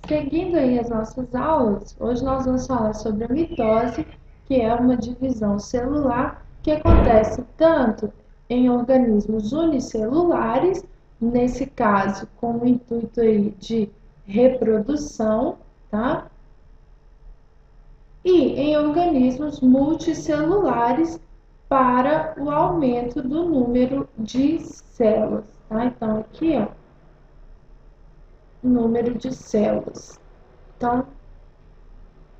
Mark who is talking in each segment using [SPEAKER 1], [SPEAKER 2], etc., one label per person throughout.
[SPEAKER 1] Seguindo aí as nossas aulas, hoje nós vamos falar sobre a mitose, que é uma divisão celular que acontece tanto em organismos unicelulares, nesse caso com o intuito aí de reprodução, tá? E em organismos multicelulares para o aumento do número de células, tá? Então aqui, ó, número de células. Então,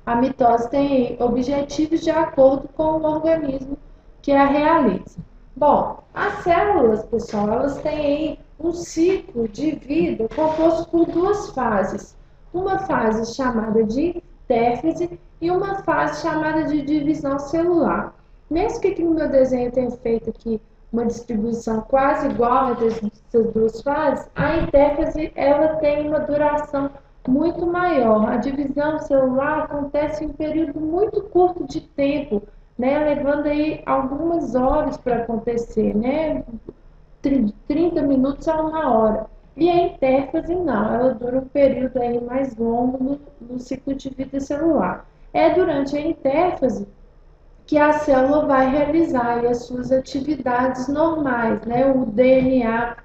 [SPEAKER 1] a mitose tem objetivos de acordo com o organismo que a realiza. Bom, as células, pessoal, elas têm aí um ciclo de vida composto por duas fases. Uma fase chamada de intérfase e uma fase chamada de divisão celular. Mesmo que aqui no meu desenho tenha feito aqui uma distribuição quase igual entre essas duas fases, a intérfase ela tem uma duração muito maior. A divisão celular acontece em um período muito curto de tempo, né, levando aí algumas horas para acontecer, né, 30 minutos a uma hora. E a intérfase não, ela dura um período aí mais longo no ciclo de vida celular. É durante a intérfase que a célula vai realizar as suas atividades normais, né, o DNA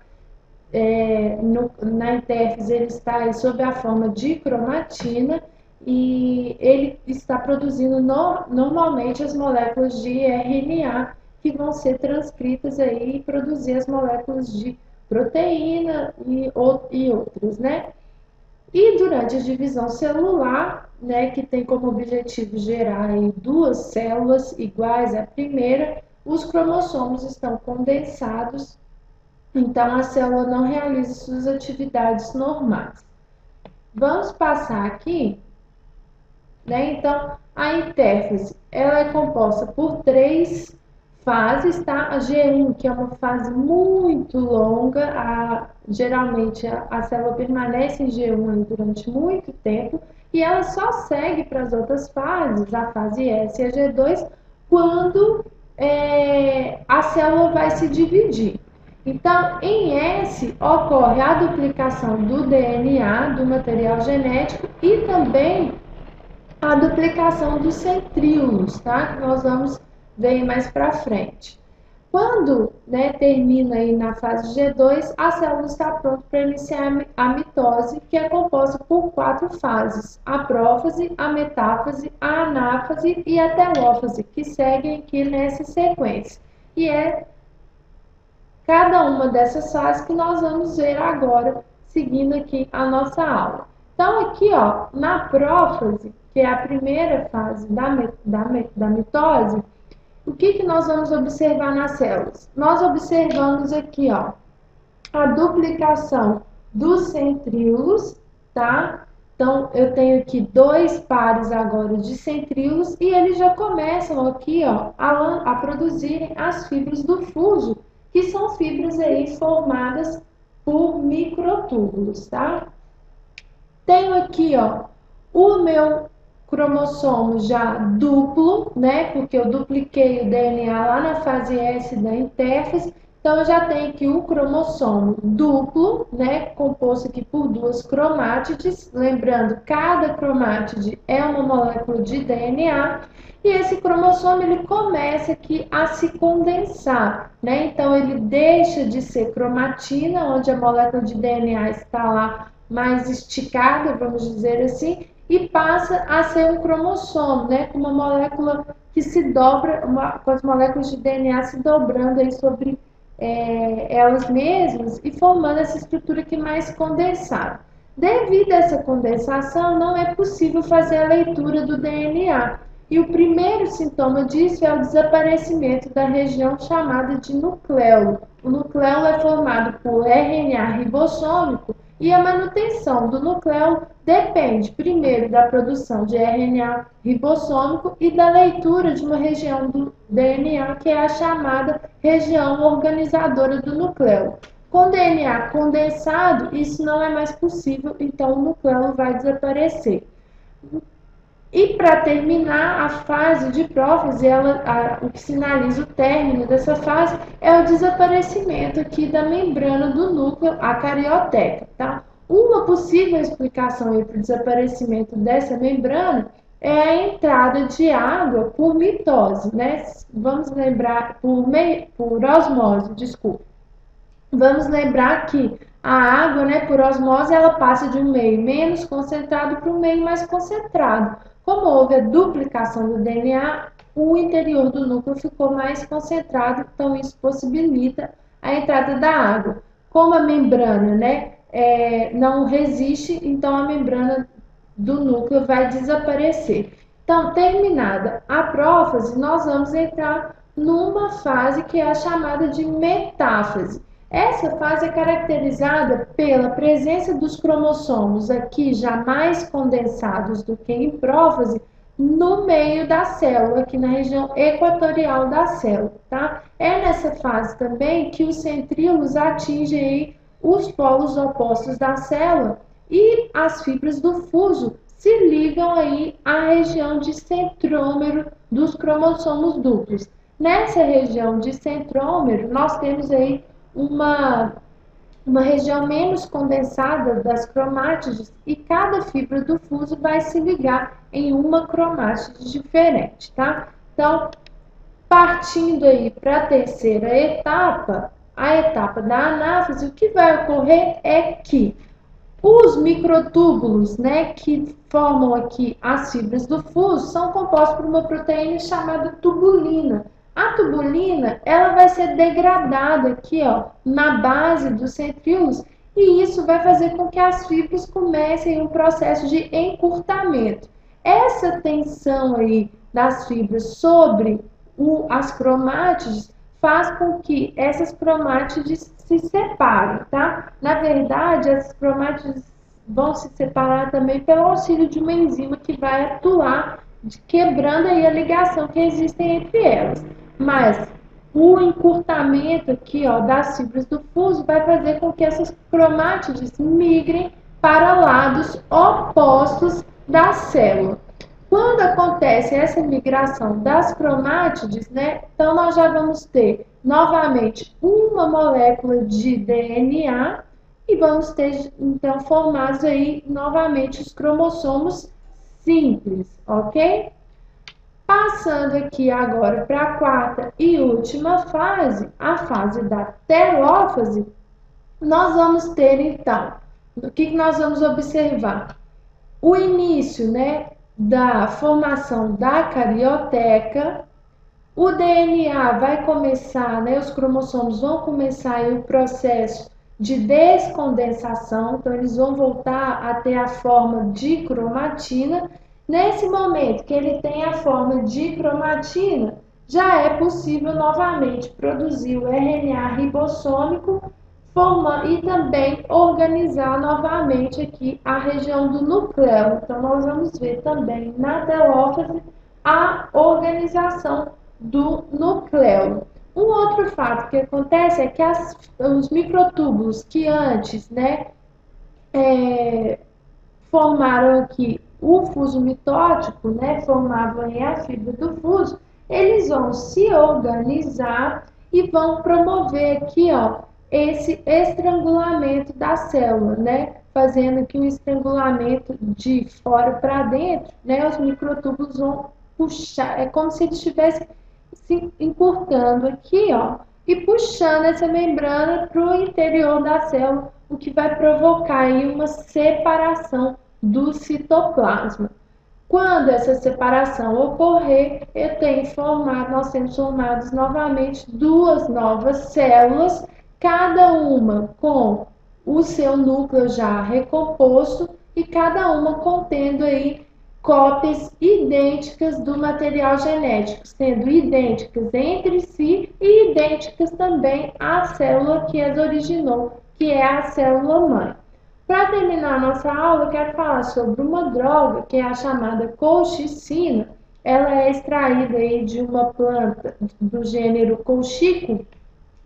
[SPEAKER 1] na intérfase ele está aí sob a forma de cromatina e ele está produzindo normalmente as moléculas de RNA que vão ser transcritas aí e produzir as moléculas de proteína e outras, né? E durante a divisão celular, né, que tem como objetivo gerar aí duas células iguais à primeira, os cromossomos estão condensados, então a célula não realiza suas atividades normais. Vamos passar aqui, né? Então, a intérfase, ela é composta por três fases, tá? A G1, que é uma fase muito longa, geralmente a célula permanece em G1 durante muito tempo, e ela só segue para as outras fases, a fase S e a G2, quando a célula vai se dividir. Então, em S ocorre a duplicação do DNA, do material genético, e também a duplicação dos centríolos, tá? Que nós vamos ver mais para frente. Quando, né, termina aí na fase G2, a célula está pronta para iniciar a mitose, que é composta por quatro fases: a prófase, a metáfase, a anáfase e a telófase, que seguem aqui nessa sequência. E é cada uma dessas fases que nós vamos ver agora, seguindo aqui a nossa aula. Então, aqui, ó, na prófase, que é a primeira fase da mitose, o que nós vamos observar nas células? Nós observamos aqui, ó, a duplicação dos centríolos, tá? Então, eu tenho aqui dois pares agora de centríolos e eles já começam aqui, ó, a produzirem as fibras do fuso, que são fibras aí formadas por microtúbulos, tá? Tenho aqui, ó, o meu cromossomo já duplo, né? Porque eu dupliquei o DNA lá na fase S da intérfase. Então, eu já tenho aqui o cromossomo duplo, né? Composto aqui por duas cromátides. Lembrando, cada cromátide é uma molécula de DNA. E esse cromossomo, ele começa aqui a se condensar, né? Então, ele deixa de ser cromatina, onde a molécula de DNA está lá mais esticada, vamos dizer assim, e passa a ser um cromossomo, né, com uma molécula que se dobra, com as moléculas de DNA se dobrando aí sobre elas mesmas e formando essa estrutura aqui mais condensada. Devido a essa condensação, não é possível fazer a leitura do DNA. E o primeiro sintoma disso é o desaparecimento da região chamada de nucleolo. O nucleolo é formado por RNA ribossômico e a manutenção do nucleolo depende, primeiro, da produção de RNA ribossômico e da leitura de uma região do DNA, que é a chamada região organizadora do nucleolo. Com DNA condensado, isso não é mais possível, então o nucleolo vai desaparecer. E para terminar, a fase de prófase, o que sinaliza o término dessa fase é o desaparecimento aqui da membrana do núcleo, a carioteca, tá? Uma possível explicação para o desaparecimento dessa membrana é a entrada de água por mitose, né? Vamos lembrar, por osmose, desculpa. Vamos lembrar que a água, né, por osmose, ela passa de um meio menos concentrado para um meio mais concentrado. Como houve a duplicação do DNA, o interior do núcleo ficou mais concentrado, então isso possibilita a entrada da água. Como a membrana, né, não resiste, então a membrana do núcleo vai desaparecer. Então, terminada a prófase, nós vamos entrar numa fase que é a chamada de metáfase. Essa fase é caracterizada pela presença dos cromossomos aqui já mais condensados do que em prófase no meio da célula, aqui na região equatorial da célula, tá? É nessa fase também que os centríolos atingem os polos opostos da célula e as fibras do fuso se ligam aí à região de centrômero dos cromossomos duplos. Nessa região de centrômero, nós temos aí uma região menos condensada das cromátides e cada fibra do fuso vai se ligar em uma cromátide diferente, tá? Então, partindo aí para a terceira etapa, a etapa da anáfase, o que vai ocorrer é que os microtúbulos, né, que formam aqui as fibras do fuso, são compostos por uma proteína chamada tubulina. A tubulina, ela vai ser degradada aqui, ó, na base dos centríolos, e isso vai fazer com que as fibras comecem um processo de encurtamento. Essa tensão aí das fibras sobre as cromátides faz com que essas cromátides se separem, tá? Na verdade, essas cromátides vão se separar também pelo auxílio de uma enzima que vai atuar quebrando aí a ligação que existe entre elas. Mas o encurtamento aqui, ó, das fibras do fuso vai fazer com que essas cromátides migrem para lados opostos da célula. Quando acontece essa migração das cromátides, né, então nós já vamos ter novamente uma molécula de DNA e vamos ter então formados aí novamente os cromossomos simples, ok? Passando aqui agora para a quarta e última fase, a fase da telófase, nós vamos ter então, o que nós vamos observar? O início, né, da formação da carioteca, o DNA vai começar, né, os cromossomos vão começar aí o processo de descondensação, então eles vão voltar a ter a forma de cromatina. Nesse momento que ele tem a forma de cromatina, já é possível novamente produzir o RNA ribossômico e também organizar novamente aqui a região do núcleo. Então, nós vamos ver também na telófase a organização do núcleo. Um outro fato que acontece é que os microtúbulos que antes, né, formaram aqui o fuso mitótico, né, formavam aí a fibra do fuso, eles vão se organizar e vão promover aqui, ó, esse estrangulamento da célula, né, fazendo aqui um estrangulamento de fora para dentro, né, os microtúbulos vão puxar, é como se eles estivessem se encurtando aqui, ó, e puxando essa membrana para o interior da célula, o que vai provocar aí uma separação do citoplasma. Quando essa separação ocorrer, nós temos formados novamente duas novas células, cada uma com o seu núcleo já recomposto e cada uma contendo aí cópias idênticas do material genético, sendo idênticas entre si e idênticas também à célula que as originou, que é a célula mãe. Para terminar a nossa aula, eu quero falar sobre uma droga que é a chamada colchicina. Ela é extraída aí de uma planta do gênero colchico,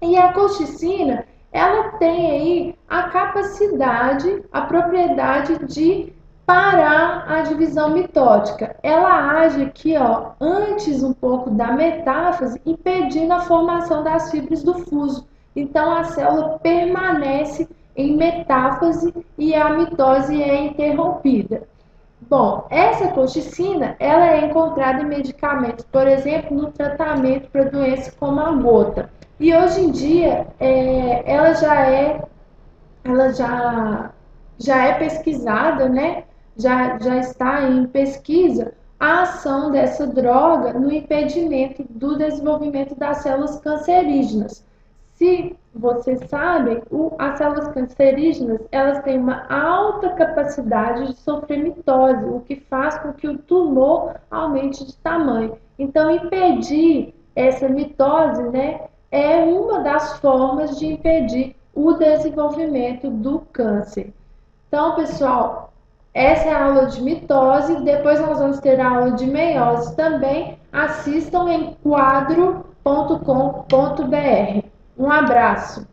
[SPEAKER 1] e a colchicina, ela tem aí a capacidade, a propriedade de parar a divisão mitótica. Ela age aqui, ó, antes um pouco da metáfase, impedindo a formação das fibras do fuso. Então, a célula permanece em metáfase e a mitose é interrompida. Bom, essa colchicina ela é encontrada em medicamentos, por exemplo, no tratamento para doenças como a gota. E hoje em dia ela já é pesquisada, né? Já está em pesquisa a ação dessa droga no impedimento do desenvolvimento das células cancerígenas. Se vocês sabem, as células cancerígenas elas têm uma alta capacidade de sofrer mitose, o que faz com que o tumor aumente de tamanho. Então, impedir essa mitose, né, é uma das formas de impedir o desenvolvimento do câncer. Então, pessoal, essa é a aula de mitose. Depois nós vamos ter a aula de meiose também. Assistam em quadro.com.br. Um abraço!